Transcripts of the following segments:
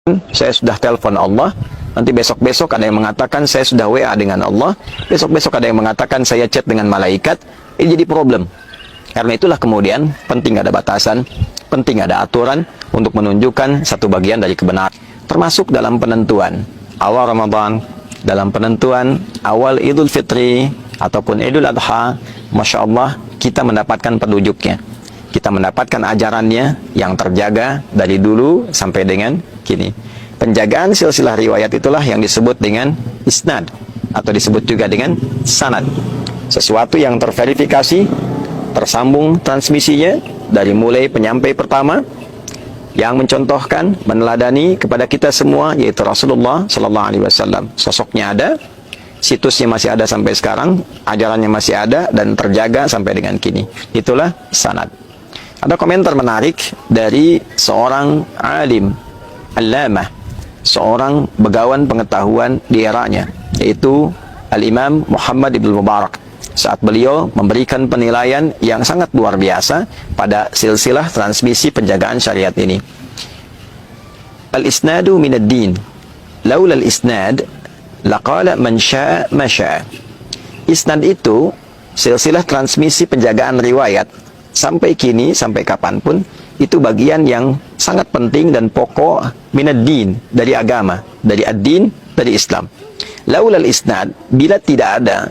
saya sudah telepon Allah, nanti besok-besok ada yang mengatakan saya sudah WA dengan Allah, besok-besok ada yang mengatakan saya chat dengan malaikat. Ini jadi problem. Karena itulah kemudian penting ada batasan, penting ada aturan untuk menunjukkan satu bagian dari kebenaran. Termasuk dalam penentuan awal Ramadan, dalam penentuan awal Idul Fitri ataupun Idul Adha, Masya Allah kita mendapatkan petunjuknya. Kita mendapatkan ajarannya yang terjaga dari dulu sampai dengan kini. Penjagaan silsilah riwayat itulah yang disebut dengan isnad atau disebut juga dengan sanad. Sesuatu yang terverifikasi, tersambung transmisinya dari mulai penyampai pertama yang mencontohkan, meneladani kepada kita semua, yaitu Rasulullah Sallallahu Alaihi Wasallam. Sosoknya ada, situsnya masih ada sampai sekarang, ajarannya masih ada dan terjaga sampai dengan kini. Itulah sanad. Ada komentar menarik dari seorang alim, allamah, seorang begawan pengetahuan di eranya, yaitu Al-Imam Muhammad Ibn Mubarak, saat beliau memberikan penilaian yang sangat luar biasa pada silsilah transmisi penjagaan syariat ini. Al-isnadu minad din, laula al-isnad laqala man syaa ma syaa. Isnad itu silsilah transmisi penjagaan riwayat sampai kini, sampai kapanpun, itu bagian yang sangat penting dan pokok minad din, dari agama, dari ad-din, dari Islam. Laulal isnad, bila tidak ada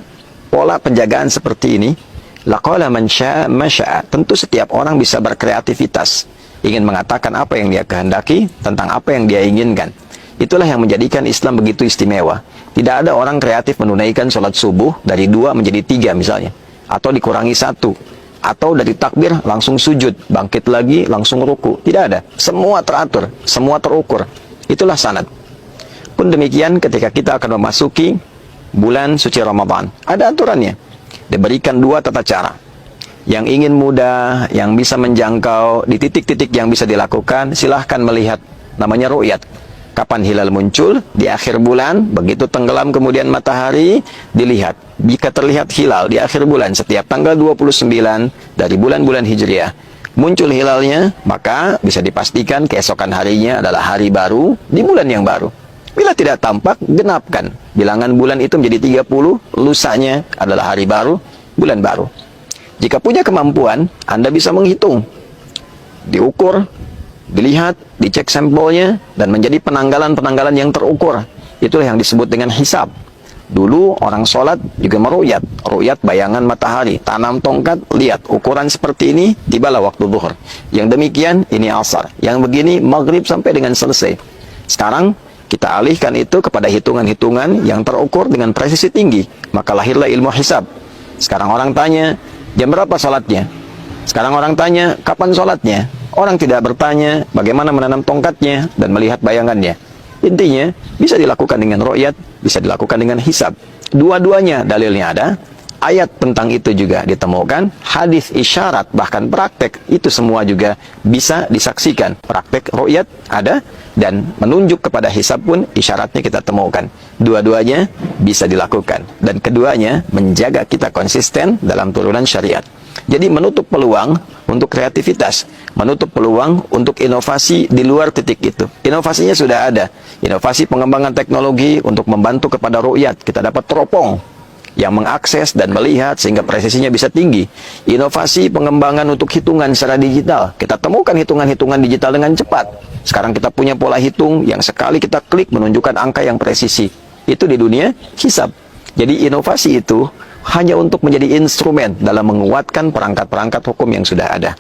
pola penjagaan seperti ini, laqala man syaa ma syaa. Tentu setiap orang bisa berkreativitas, ingin mengatakan apa yang dia kehendaki tentang apa yang dia inginkan. Itulah yang menjadikan Islam begitu istimewa. Tidak ada orang kreatif menunaikan sholat subuh dari 2 menjadi 3 misalnya, atau dikurangi 1, atau dari takbir langsung sujud, bangkit lagi langsung ruku. Tidak ada. Semua teratur, semua terukur. Itulah sanad. Pun demikian ketika kita akan memasuki bulan suci Ramadan, ada aturannya. Diberikan 2 tata cara. Yang ingin mudah, yang bisa menjangkau di titik-titik yang bisa dilakukan, silahkan melihat, namanya ru'yat. Kapan hilal muncul? Di akhir bulan, begitu tenggelam kemudian matahari, dilihat. Jika terlihat hilal di akhir bulan, setiap tanggal 29 dari bulan-bulan Hijriah, muncul hilalnya, maka bisa dipastikan keesokan harinya adalah hari baru di bulan yang baru. Bila tidak tampak, genapkan. Bilangan bulan itu menjadi 30, lusanya adalah hari baru, bulan baru. Jika punya kemampuan, Anda bisa menghitung. Diukur, dilihat, dicek sampelnya, dan menjadi penanggalan-penanggalan yang terukur. Itulah yang disebut dengan hisab. Dulu orang sholat juga meru'yat. Ru'yat bayangan matahari. Tanam tongkat, lihat ukuran seperti ini, tibalah waktu zuhur. Yang demikian, ini asar. Yang begini, maghrib sampai dengan selesai. Sekarang, kita alihkan itu kepada hitungan-hitungan yang terukur dengan presisi tinggi. Maka lahirlah ilmu hisab. Sekarang orang tanya, jam berapa sholatnya? Sekarang orang tanya, kapan sholatnya? Orang tidak bertanya bagaimana menanam tongkatnya dan melihat bayangannya. Intinya, bisa dilakukan dengan ru'yat, bisa dilakukan dengan hisab. Dua-duanya dalilnya ada, ayat tentang itu juga ditemukan, hadis isyarat, bahkan praktek, itu semua juga bisa disaksikan. Praktek ru'yat ada, dan menunjuk kepada hisab pun isyaratnya kita temukan. Dua-duanya bisa dilakukan. Dan keduanya menjaga kita konsisten dalam turunan syariat. Jadi menutup peluang untuk kreativitas, menutup peluang untuk inovasi di luar titik itu. Inovasinya sudah ada. Inovasi pengembangan teknologi untuk membantu kepada ru'yat. Kita dapat teropong yang mengakses dan melihat sehingga presisinya bisa tinggi. Inovasi pengembangan untuk hitungan secara digital. Kita temukan hitungan-hitungan digital dengan cepat. Sekarang kita punya pola hitung yang sekali kita klik menunjukkan angka yang presisi. Itu di dunia hisab. Jadi inovasi itu hanya untuk menjadi instrumen dalam menguatkan perangkat-perangkat hukum yang sudah ada.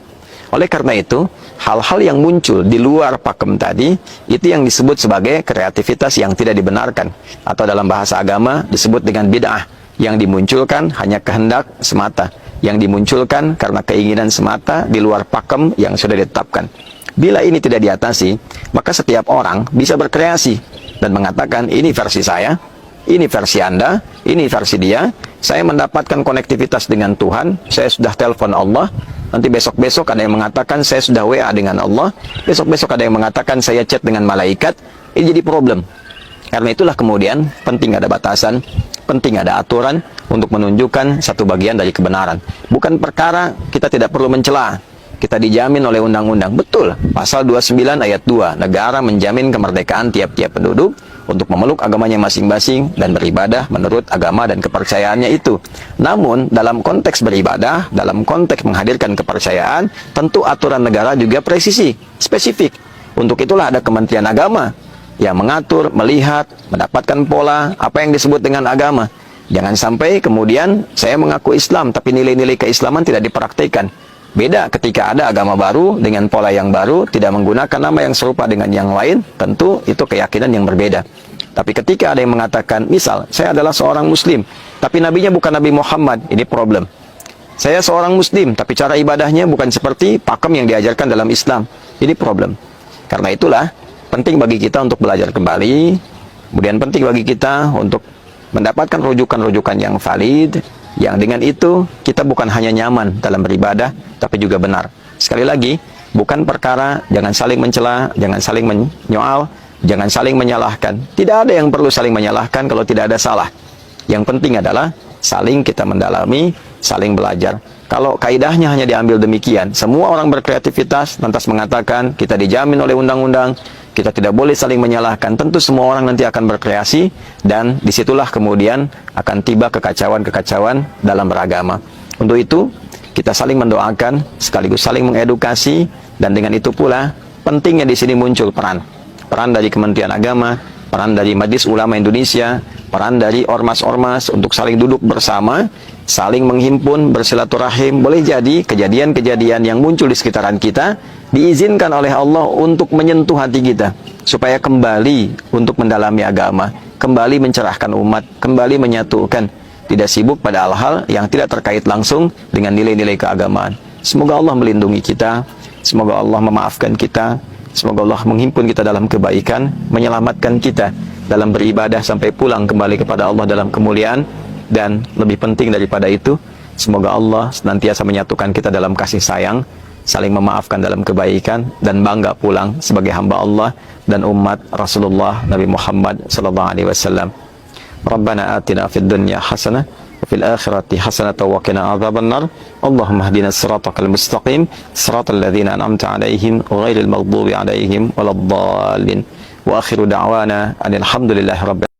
Oleh karena itu, hal-hal yang muncul di luar pakem tadi, itu yang disebut sebagai kreativitas yang tidak dibenarkan. Atau dalam bahasa agama disebut dengan bid'ah, yang dimunculkan hanya kehendak semata, yang dimunculkan karena keinginan semata di luar pakem yang sudah ditetapkan. Bila ini tidak diatasi, maka setiap orang bisa berkreasi dan mengatakan, ini versi saya, ini versi Anda, ini versi dia. Saya mendapatkan konektivitas dengan Tuhan, saya sudah telepon Allah. Nanti besok-besok ada yang mengatakan saya sudah WA dengan Allah, besok-besok ada yang mengatakan saya chat dengan malaikat. Ini jadi problem. Karena itulah kemudian penting ada batasan, penting ada aturan untuk menunjukkan satu bagian dari kebenaran. Bukan perkara kita tidak perlu mencela. kita dijamin oleh undang-undang. Betul, pasal 29 ayat 2, negara menjamin kemerdekaan tiap-tiap penduduk untuk memeluk agamanya masing-masing dan beribadah menurut agama dan kepercayaannya itu. Namun, dalam konteks beribadah, dalam konteks menghadirkan kepercayaan, tentu aturan negara juga presisi, spesifik. Untuk itulah ada Kementerian Agama yang mengatur, melihat, mendapatkan pola apa yang disebut dengan agama. Jangan sampai kemudian saya mengaku Islam, tapi nilai-nilai keislaman tidak dipraktikkan. Beda ketika ada agama baru dengan pola yang baru, tidak menggunakan nama yang serupa dengan yang lain, tentu itu keyakinan yang berbeda. Tapi ketika ada yang mengatakan, misal, saya adalah seorang Muslim, tapi nabinya bukan Nabi Muhammad, ini problem. Saya seorang Muslim, tapi cara ibadahnya bukan seperti pakem yang diajarkan dalam Islam, ini problem. Karena itulah, penting bagi kita untuk belajar kembali, kemudian penting bagi kita untuk mendapatkan rujukan-rujukan yang valid, yang dengan itu kita bukan hanya nyaman dalam beribadah, tapi juga benar. Sekali lagi, bukan perkara jangan saling mencela, jangan saling menyoal, jangan saling menyalahkan. Tidak ada yang perlu saling menyalahkan kalau tidak ada salah. Yang penting adalah saling kita mendalami, saling belajar. Kalau kaidahnya hanya diambil demikian, semua orang berkreativitas, lantas mengatakan kita dijamin oleh undang-undang, kita tidak boleh saling menyalahkan. Tentu semua orang nanti akan berkreasi, dan disitulah kemudian akan tiba kekacauan-kekacauan dalam beragama. Untuk itu, kita saling mendoakan, sekaligus saling mengedukasi, dan dengan itu pula pentingnya di sini muncul peran dari Kementerian Agama, peran dari Majelis Ulama Indonesia, peran dari ormas-ormas untuk saling duduk bersama, saling menghimpun, bersilaturahim. Boleh jadi kejadian-kejadian yang muncul di sekitaran kita diizinkan oleh Allah untuk menyentuh hati kita, supaya kembali untuk mendalami agama, kembali mencerahkan umat, kembali menyatukan, tidak sibuk pada hal-hal yang tidak terkait langsung dengan nilai-nilai keagamaan. Semoga Allah melindungi kita, semoga Allah memaafkan kita, semoga Allah menghimpun kita dalam kebaikan, menyelamatkan kita dalam beribadah sampai pulang kembali kepada Allah dalam kemuliaan, dan lebih penting daripada itu, semoga Allah senantiasa menyatukan kita dalam kasih sayang, saling memaafkan dalam kebaikan, dan bangga pulang sebagai hamba Allah dan umat Rasulullah Nabi Muhammad sallallahu alaihi wasallam. Rabbana atina fid dunya hasanah wa fil akhirati hasanah wa qina adzabannar. Allahumma hdina siratal mustaqim, siratal ladzina an'amta alaihim ghairil maghdubi alaihim waladdallin. Wa akhiru da'wana alhamdulillahi rabbil